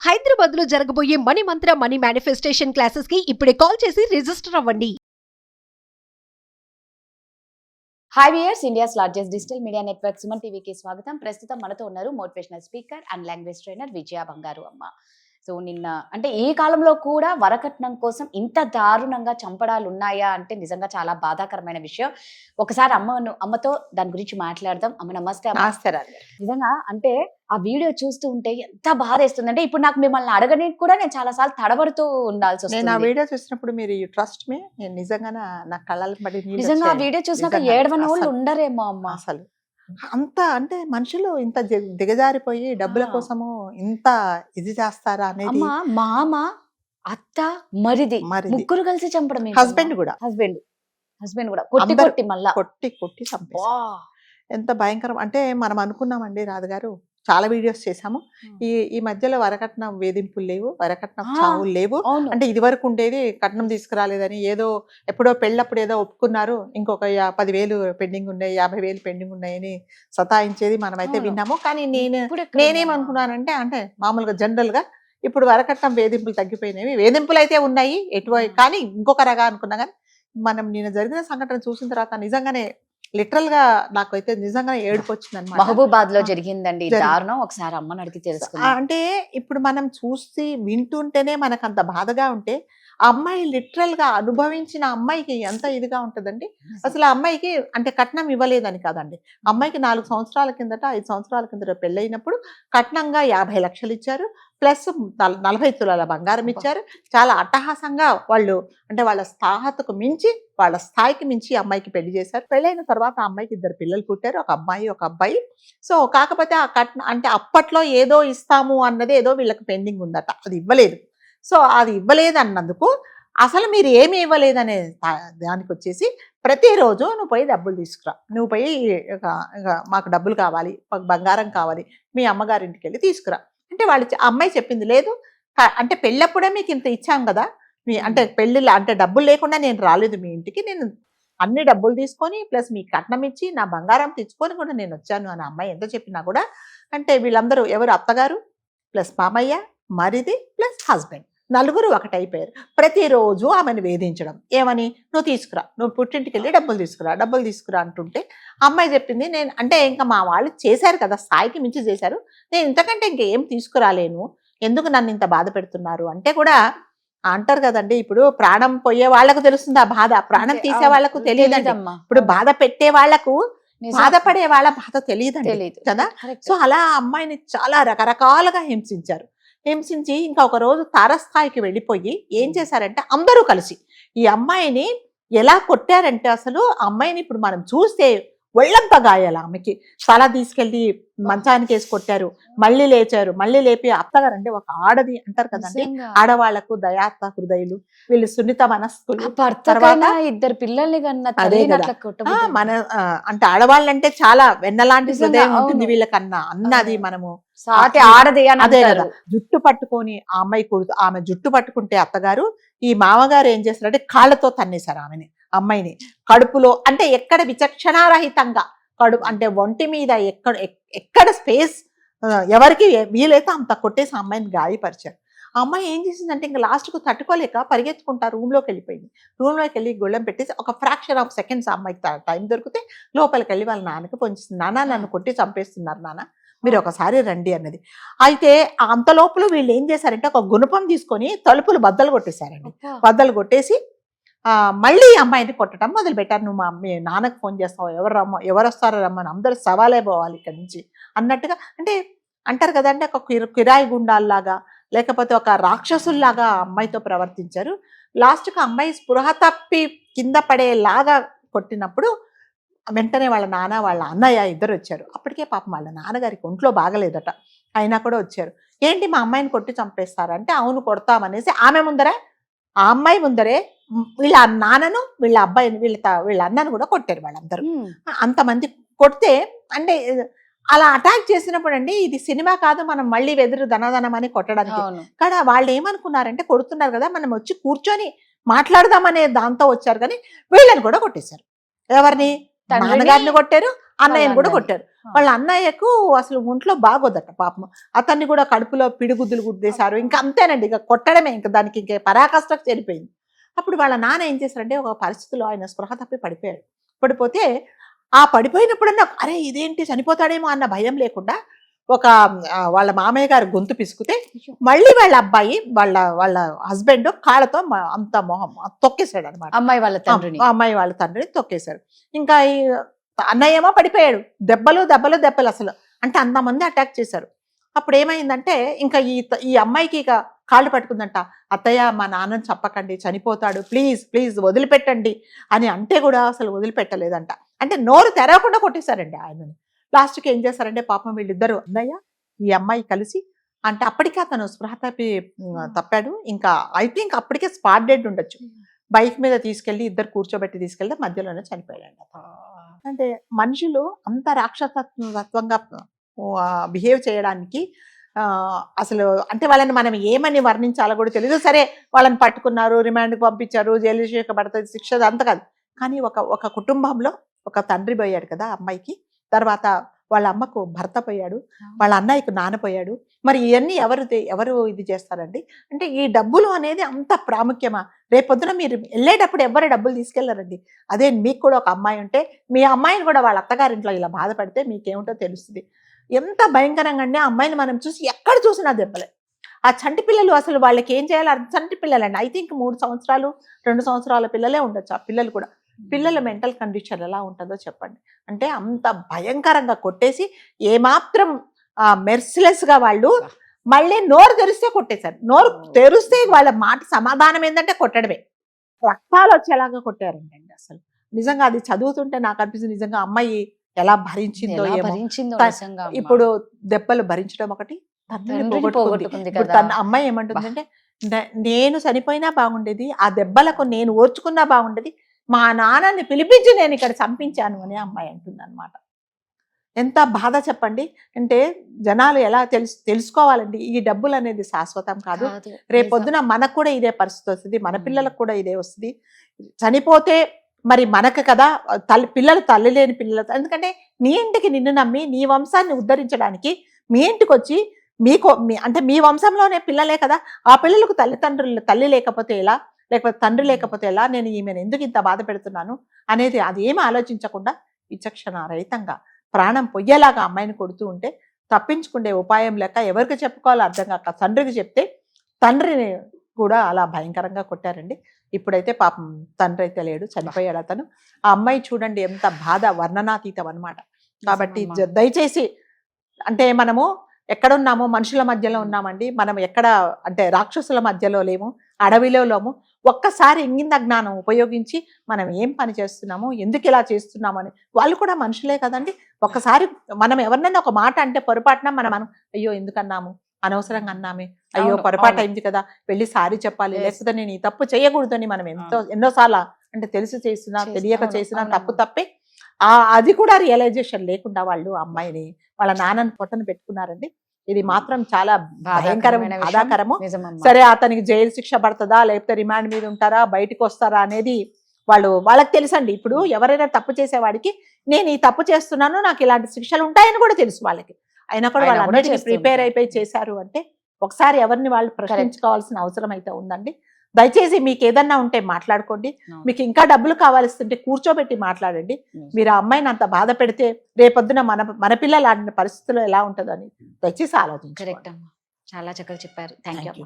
హైదరాబాద్ లో జరగబోయే మనీ మంత్ర money manifestation classes కి ఇప్పుడే కాల్ చేసి రిజిస్టర్ అవ్వండి. Hi viewers, India's largest digital media network Suman టీవీకి స్వాగతం. ప్రస్తుతం మనతో ఉన్నారు motivational speaker and language trainer Vijaya Bangaru Amma. So నిన్న అంటే ఈ కాలంలో కూడా వరకట్నం కోసం ఇంత దారుణంగా చంపడాలు ఉన్నాయా అంటే నిజంగా చాలా బాధాకరమైన విషయం. ఒకసారి అమ్మతో దాని గురించి మాట్లాడదాం. అమ్మ నమస్తే. నిజంగా అంటే ఆ వీడియో చూస్తూ ఉంటే ఎంత బాధేస్తుంది అంటే ఇప్పుడు నాకు మిమ్మల్ని అడగడానికి కూడా నేను చాలా సార్లు తడబడుతూ ఉండాల్సి వస్తుంది. నేను ఆ వీడియో చూసినప్పుడు మీరు ట్రస్ట్ మీ, నేను నిజంగా నా కళ్ళ పడి నిజంగా ఆ వీడియో చూసినాక ఏడవని వాళ్ళు ఉండరేమో అమ్మ. అసలు అంత అంటే మనుషులు ఇంత దిగజారిపోయి డబ్బుల కోసము ఇంత ఇది చేస్తారా అనేది. మామ, అత్త, మరిది ముగ్గురు కలిసి చంపడం. హస్బెండ్ కూడా కొట్టి చంపేశారు. ఎంత భయంకరం అంటే మనం అనుకున్నామండి రాధగారు, చాలా వీడియోస్ చేశాము. ఈ మధ్యలో వరకట్నం వేధింపులు లేవు, వరకట్నం చావులు లేవు. అంటే ఇది వరకు ఉండేది కట్నం తీసుకురాలేదని, ఏదో ఎప్పుడో పెళ్ళప్పుడు ఏదో ఒప్పుకున్నారు, ఇంకొక 10,000 పెండింగ్ ఉన్నాయి, 50,000 పెండింగ్ ఉన్నాయని సతాయించేది మనమైతే విన్నాము. కానీ నేనేమనుకున్నానంటే అంటే మామూలుగా జనరల్ గా ఇప్పుడు వరకట్నం వేధింపులు తగ్గిపోయినవి, వేధింపులు అయితే ఉన్నాయి కానీ ఇంకొక రగా అనుకున్నా. కానీ మనం నిన్న జరిగిన సంఘటన చూసిన తర్వాత నిజంగానే లిటరల్ గా నాకైతే నిజంగా ఏడుపు వచ్చింది అనమాట. మహబూబాద్ లో జరిగిందండి దారుణం. ఒకసారి అమ్మని అడిగి తెలుసుకున్నా. అంటే ఇప్పుడు మనం చూసి వింటుంటేనే మనకు అంత బాధగా ఉంటే, ఆ అమ్మాయి లిటరల్ గా అనుభవించిన అమ్మాయికి ఎంత ఇదిగా ఉంటుందండి. అసలు ఆ అమ్మాయికి అంటే కట్నం ఇవ్వలేదని కాదండి, అమ్మాయికి 4 సంవత్సరాల కిందట 5 సంవత్సరాల కిందట పెళ్ళైనప్పుడు కట్నంగా 50 లక్షలు ఇచ్చారు, ప్లస్ 40 తులాల బంగారం ఇచ్చారు. చాలా అట్టహాసంగా వాళ్ళు అంటే వాళ్ళ స్థాహతకు మించి, వాళ్ళ స్థాయికి మించి అమ్మాయికి పెళ్లి చేశారు. పెళ్ళైన తర్వాత ఆ అమ్మాయికి 2 పిల్లలు పుట్టారు, ఒక అమ్మాయి ఒక అబ్బాయి. సో కాకపోతే ఆ కట్నం అంటే అప్పట్లో ఏదో ఇస్తాము అన్నది ఏదో వీళ్ళకి పెండింగ్ ఉందట, అది ఇవ్వలేదు. సో అది ఇవ్వలేదు అన్నందుకు అసలు మీరు ఏమి ఇవ్వలేదనే దానికి వచ్చేసి ప్రతిరోజు నువ్వు పోయి డబ్బులు తీసుకురా, నువ్వు పోయి మాకు డబ్బులు కావాలి, మాకు బంగారం కావాలి, మీ అమ్మగారింటికి వెళ్ళి తీసుకురా అంటే వాళ్ళు అమ్మాయి చెప్పింది లేదు. అంటే పెళ్ళప్పుడే మీకు ఇంత ఇచ్చాం కదా, మీ అంటే పెళ్ళిళ్ళు అంటే డబ్బులు లేకుండా నేను రాలేదు మీ ఇంటికి, నేను అన్ని డబ్బులు తీసుకొని ప్లస్ మీ కట్నం ఇచ్చి నా బంగారం తెచ్చుకొని కూడా నేను వచ్చాను అని అమ్మాయి ఎంత చెప్పినా కూడా అంటే వీళ్ళందరూ ఎవరు అత్తగారు ప్లస్ మామయ్య, మరిది ప్లస్ హస్బెండ్, నలుగురు ఒకటైపోయారు. ప్రతిరోజు ఆమెను వేధించడం. ఏమని, నువ్వు తీసుకురా, నువ్వు పుట్టింటికి వెళ్ళి డబ్బులు తీసుకురా అంటుంటే అమ్మాయి చెప్పింది నేను అంటే ఇంకా మా వాళ్ళు చేశారు కదా, స్థాయికి మించి చేశారు, నేను ఇంతకంటే ఇంకేం తీసుకురాలేను, ఎందుకు నన్ను ఇంత బాధ పెడుతున్నారు అంటే కూడా అంటారు కదండి. ఇప్పుడు ప్రాణం పోయే వాళ్ళకు తెలుస్తుంది ఆ బాధ, ప్రాణం తీసే వాళ్ళకు తెలియదండి. ఇప్పుడు బాధ పెట్టే వాళ్లకు, బాధపడే వాళ్ళ బాధ తెలియదండి కదా. సో అలా అమ్మాయిని చాలా రకరకాలుగా హింసించి ఇంకా ఒక రోజు తారస్థాయికి వెళ్ళిపోయి ఏం చేశారంటే అందరూ కలిసి ఈ అమ్మాయిని ఎలా కొట్టారంటే, అసలు అమ్మాయిని ఇప్పుడు మనం చూస్తే ఒళ్ళంతా గాయాల, ఆమెకి తల తీసుకెళ్లి మంచానికి వేసి కొట్టారు, మళ్ళీ లేచారు, మళ్ళీ లేపి అత్తగారు అంటే ఒక ఆడది అంటారు కదండి, ఆడవాళ్లకు దయాత్త హృదయులు, వీళ్ళు సున్నిత మనస్కులు. తర్వాత 2 పిల్లల్ని అదే కదా మన అంటే ఆడవాళ్ళంటే చాలా వెన్నలాంటి హృదయం ఉంటుంది వీళ్ళకన్నా అన్నది మనము ఆడది అదే కదా. జుట్టు పట్టుకొని ఆ అమ్మాయి ఆమె జుట్టు పట్టుకుంటే అత్తగారు, ఈ మామగారు ఏం చేస్తారంటే కాళ్ళతో తన్నేశారు అమ్మాయిని కడుపులో. అంటే ఎక్కడ విచక్షణారహితంగా అంటే ఒంటి మీద ఎక్కడ స్పేస్ ఎవరికి వీలైతే అంత కొట్టేసి అమ్మాయిని గాయపరిచారు. ఆ అమ్మాయి ఏం చేసిందంటే ఇంకా లాస్ట్కు తట్టుకోలేక పరిగెత్తుకుంటా రూమ్లోకి వెళ్ళిపోయింది. రూమ్లోకి వెళ్ళి గొళ్ళెం పెట్టేసి ఒక ఫ్రాక్షన్ ఆఫ్ సెకండ్స్ అమ్మాయికి టైం దొరికితే లోపలికి వెళ్ళి వాళ్ళ నాన్నకి పొంచిస్తుంది, నాన్న నన్ను కొట్టి చంపేస్తున్నారు నాన్న, మీరు ఒకసారి రండి అన్నది. అయితే అంత లోపల వీళ్ళు ఏం చేశారంటే ఒక గుణపం తీసుకొని తలుపులు బద్దలు కొట్టేశారండి. బద్దలు కొట్టేసి మళ్ళీ అమ్మాయిని కొట్టడం మొదలు పెట్టారు. నువ్వు మీ నాన్నకు ఫోన్ చేస్తావు, ఎవరు వస్తారో రమ్మని, అందరూ సవాలే పోవాలి ఇక్కడి నుంచి అన్నట్టుగా. అంటే అంటారు కదండి, ఒక కిరాయి గుండాల్లాగా లేకపోతే ఒక రాక్షసుల్లాగా అమ్మాయితో ప్రవర్తించారు. లాస్ట్కి అమ్మాయి స్పృహ తప్పి కింద పడేలాగా కొట్టినప్పుడు వెంటనే వాళ్ళ నాన్న వాళ్ళ అన్నయ్య ఇద్దరు వచ్చారు. అప్పటికే పాపం వాళ్ళ నాన్నగారికి ఒంట్లో బాగలేదట, అయినా కూడా వచ్చారు. ఏంటి మా అమ్మాయిని కొట్టి చంపేస్తారంటే అవును కొడతామనేసి ఆమె ముందరే, ఆ అమ్మాయి ముందరే వీళ్ళ నాన్నను వీళ్ళ అబ్బాయిని వీళ్ళ అన్నను కూడా కొట్టారు వాళ్ళందరూ. అంతమంది కొడితే అంటే అలా అటాక్ చేసినప్పుడు అండి, ఇది సినిమా కాదు, మనం మళ్ళీ వెదురు ధనధనం అని కొట్టడానికి. కానీ వాళ్ళు ఏమనుకున్నారంటే కొడుతున్నారు కదా, మనం వచ్చి కూర్చొని మాట్లాడదామనే దాంతో వచ్చారు. కానీ వీళ్ళని కూడా కొట్టేశారు. ఎవరిని, నాన్నగారిని కొట్టారు, అన్నయ్యని కూడా కొట్టారు. వాళ్ళ అన్నయ్యకు అసలు ఒంట్లో బాగోదట పాపం. అతన్ని కూడా కడుపులో పిడిగుద్దులు గుద్దేశారు. ఇంకా అంతేనండి, ఇక కొట్టడమే, ఇంకా దానికి ఇంకే పరాకాష్ఠకు చనిపోయింది. అప్పుడు వాళ్ళ నాన్న ఏం చేశారంటే ఒక పరిస్థితిలో ఆయన స్పృహ తప్పి పడిపోయాడు. పడిపోతే ఆ పడిపోయినప్పుడన్నా అరే ఇదేంటి చనిపోతాడేమో అన్న భయం లేకుండా ఒక వాళ్ళ మామయ్య గారు గొంతు పిసుకుతే మళ్ళీ వాళ్ళ అబ్బాయి వాళ్ళ వాళ్ళ హస్బెండ్ కాళ్ళతో అంత మొహం తొక్కేశాడు అనమాట. అమ్మాయి వాళ్ళ తండ్రిని అమ్మాయి వాళ్ళ తండ్రిని తొక్కేశారు. ఇంకా ఈ అన్నయ్య ఏమో పడిపోయాడు. దెబ్బలు దెబ్బలు దెబ్బలు అసలు, అంటే అంతమంది అటాక్ చేశారు. అప్పుడు ఏమైందంటే ఇంకా ఈ అమ్మాయికి ఇక కాళ్ళు పట్టుకుందంట. అత్తయ్య మా నాన్నని చెప్పకండి, చనిపోతాడు, ప్లీజ్ ప్లీజ్ వదిలిపెట్టండి అని అంటే కూడా అసలు వదిలిపెట్టలేదంట. అంటే నోరు తెరవకుండా కొట్టేశారండి ఆయనని. లాస్ట్కి ఏం చేశారంటే పాపం వీళ్ళిద్దరు అన్నయ్య ఈ అమ్మాయి కలిసి, అంటే అప్పటికే అతను స్పృహ తప్పాడు. ఇంకా ఐ థింక్ అప్పటికే స్పాట్ డెడ్ ఉండొచ్చు. బైక్ మీద తీసుకెళ్లి ఇద్దరు కూర్చోబెట్టి తీసుకెళ్తే మధ్యలోనే చనిపోయాడు. అంటే మనుషులు అంత రాక్షసత్వంగా బిహేవ్ చేయడానికి అసలు అంటే వాళ్ళని మనం ఏమని వర్ణించాలో కూడా తెలియదు. సరే వాళ్ళని పట్టుకున్నారు, రిమాండ్కి పంపించారు, జైలు శిక్ష పడుతుంది, శిక్ష అంత కాదు. కానీ ఒక కుటుంబంలో ఒక తండ్రి పోయాడు కదా అమ్మాయికి, తర్వాత వాళ్ళ అమ్మకు భర్త పోయాడు, వాళ్ళ అన్నయ్యకు నాన్న పోయాడు. మరి ఇవన్నీ ఎవరు ఇది చేస్తారండి? అంటే ఈ డబ్బులు అనేది అంత ప్రాముఖ్యమా? రేపొద్దున మీరు వెళ్ళేటప్పుడు ఎవరు డబ్బులు తీసుకెళ్లారండి. అదే మీకు కూడా ఒక అమ్మాయి ఉంటే మీ అమ్మాయిని కూడా వాళ్ళ అత్తగారింట్లో ఇలా బాధపడితే మీకేమిటో తెలుస్తుంది. ఎంత భయంకరంగా అంటే ఆ అమ్మాయిని మనం చూసి ఎక్కడ చూసినా దెబ్బలే. ఆ చంటి పిల్లలు అసలు వాళ్ళకి ఏం చేయాలి? చంటి పిల్లలండి, ఐ థింక్ 3 సంవత్సరాలు 2 సంవత్సరాల పిల్లలే ఉండొచ్చు ఆ పిల్లలు కూడా. పిల్లల మెంటల్ కండిషన్ ఎలా ఉంటుందో చెప్పండి. అంటే అంత భయంకరంగా కొట్టేసి ఏమాత్రం మెర్సిలెస్ గా వాళ్ళు మళ్ళీ నోరు తెరిస్తే కొట్టేశారు. నోరు తెరిస్తే వాళ్ళ మాట సమాధానం ఏంటంటే కొట్టడమే. రక్తాలు వచ్చేలాగా కొట్టారండి. అసలు నిజంగా అది చదువుతుంటే నాకు అనిపిస్తుంది నిజంగా అమ్మాయి ఎలా భరించిందో ఏమో. ఇప్పుడు దెబ్బలు భరించడం ఒకటి, తండ్రిని పోగొట్టుకుంది. ఇప్పుడు తన అమ్మాయి ఏమంటుందంటే నేను చనిపోయినా బాగుండేది, ఆ దెబ్బలకు నేను ఓర్చుకున్నా బాగుండేది, మా నాన్నని పిలిపించి నేను ఇక్కడ చంపించాను అని అమ్మాయి అంటుంది అనమాట. ఎంత బాధ చెప్పండి. అంటే జనాలు ఎలా తెలుసుకోవాలండి, ఈ డబ్బులు అనేది శాశ్వతం కాదు. రేపొద్దున మనకు కూడా ఇదే పరిస్థితి వస్తుంది, మన పిల్లలకు కూడా ఇదే వస్తుంది. చనిపోతే మరి మనకు కదా పిల్లలు, తల్లి లేని పిల్లలు. ఎందుకంటే నీ ఇంటికి నిన్ను నమ్మి నీ వంశాన్ని ఉద్ధరించడానికి మీ ఇంటికి వచ్చి అంటే మీ వంశంలోనే పిల్లలే కదా, ఆ పిల్లలకు తల్లి లేకపోతే ఎలా, లేకపోతే తండ్రి లేకపోతే ఎలా, నేను ఈమెను ఎందుకు ఇంత బాధ పెడుతున్నాను అనేది అది ఏమి ఆలోచించకుండా విచక్షణ రహితంగా ప్రాణం పొయ్యేలాగా అమ్మాయిని కొడుతూ ఉంటే తప్పించుకునే ఉపాయం లేక ఎవరికి చెప్పుకోవాలో అర్థం కాక తండ్రికి చెప్తే తండ్రిని కూడా అలా భయంకరంగా కొట్టారండి. ఇప్పుడైతే పాపం తండ్రి అయితే లేడు, చనిపోయాడు అతను. ఆ అమ్మాయి చూడండి ఎంత బాధ, వర్ణనాతీతం అనమాట. కాబట్టి దయచేసి అంటే మనము ఎక్కడున్నామో మనుషుల మధ్యలో ఉన్నామండి, మనం ఎక్కడ అంటే రాక్షసుల మధ్యలో లేము, అడవిలో లేము. ఒక్కసారి ఇంగిత జ్ఞానం ఉపయోగించి మనం ఏం పని చేస్తున్నాము, ఎందుకు ఇలా చేస్తున్నాము అని, వాళ్ళు కూడా మనుషులే కదండి. ఒక్కసారి మనం ఎవరినైనా ఒక మాట అంటే పొరపాటున మనం అయ్యో ఎందుకన్నాము, అనవసరంగా అన్నామే, అయ్యో పొరపాటు అయింది కదా, వెళ్ళి సారీ చెప్పాలి, లేకపోతే నేను ఈ తప్పు చేయకూడదు అని మనం ఎన్నోసార్లు అంటే తెలిసి చేసినా తెలియక చేసినా తప్పు తప్పే. అది కూడా రియలైజేషన్ లేకుండా వాళ్ళు అమ్మాయిని వాళ్ళ నాన్నని పొట్టను పెట్టుకున్నారండి. ఇది మాత్రం చాలా భయంకరమైన బాధాకరము. సరే అతనికి జైలు శిక్ష పడుతుందా, లేకపోతే రిమాండ్ మీద ఉంటారా, బయటకు వస్తారా అనేది వాళ్ళకి తెలుసండి. ఇప్పుడు ఎవరైనా తప్పు చేసేవాడికి నేను ఈ తప్పు చేస్తున్నాను, నాకు ఇలాంటి శిక్షలు ఉంటాయని కూడా తెలుసు వాళ్ళకి. అయినా కూడా వాళ్ళు అన్నిటికీ ప్రిపేర్ అయిపోయి చేశారు అంటే ఒకసారి ఎవరిని వాళ్ళు ప్రశ్నించుకోవాల్సిన అవసరం అయితే ఉందండి. దయచేసి మీకు ఏదన్నా ఉంటే మాట్లాడుకోండి, మీకు ఇంకా డబ్బులు కావాల్సింటే కూర్చోబెట్టి మాట్లాడండి. మీరు ఆ అమ్మాయిని అంత బాధ పెడితే రేపొద్దున మన పిల్లలు ఆడిన పరిస్థితుల్లో ఎలా ఉంటుందో అని దయచేసి ఆలోచించండి. చాలా చక్కగా చెప్పారు. Thank you.